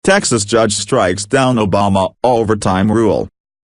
Texas judge strikes down Obama overtime rule.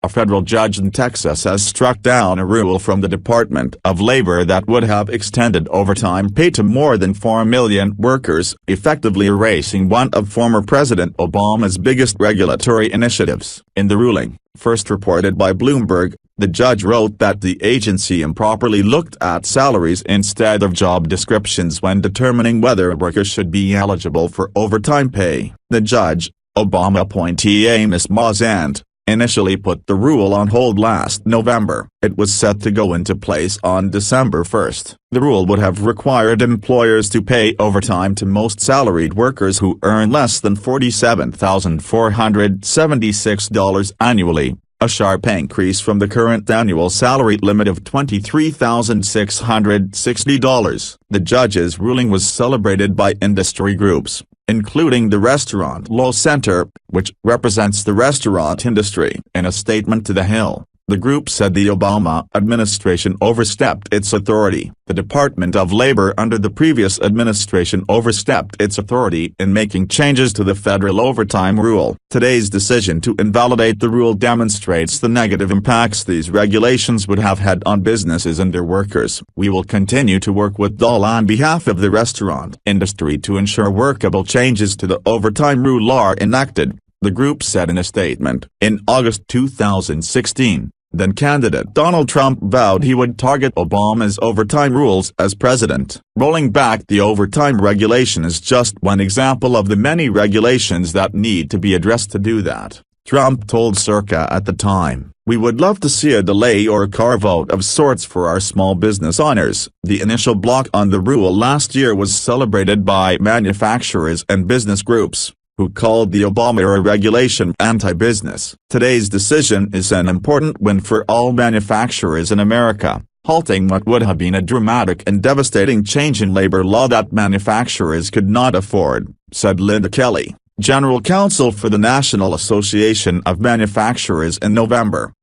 A federal judge in Texas has struck down a rule from the Department of Labor that would have extended overtime pay to more than 4 million workers, effectively erasing one of former President Obama's biggest regulatory initiatives. In the ruling, first reported by Bloomberg, the judge wrote that the agency improperly looked at salaries instead of job descriptions when determining whether workers should be eligible for overtime pay. The judge, Obama appointee Amos Mausand, initially put the rule on hold last November. It was set to go into place on December 1. The rule would have required employers to pay overtime to most salaried workers who earn less than $47,476 annually, a sharp increase from the current annual salary limit of $23,660. The judge's ruling was celebrated by industry groups, including the Restaurant Law Center, which represents the restaurant industry. In a statement to The Hill, the group said the Obama administration overstepped its authority. The Department of Labor under the previous administration overstepped its authority in making changes to the federal overtime rule. Today's decision to invalidate the rule demonstrates the negative impacts these regulations would have had on businesses and their workers. We will continue to work with DOL on behalf of the restaurant industry to ensure workable changes to the overtime rule are enacted, the group said in a statement. In August 2016, then candidate Donald Trump vowed he would target Obama's overtime rules as president. Rolling back the overtime regulation is just one example of the many regulations that need to be addressed to do that. Trump told Circa at the time, "We would love to see a delay or a carve-out of sorts for our small business owners." The initial block on the rule last year was celebrated by manufacturers and business groups, who called the Obama-era regulation anti-business. Today's decision is an important win for all manufacturers in America, halting what would have been a dramatic and devastating change in labor law that manufacturers could not afford, said Linda Kelly, general counsel for the National Association of Manufacturers in November.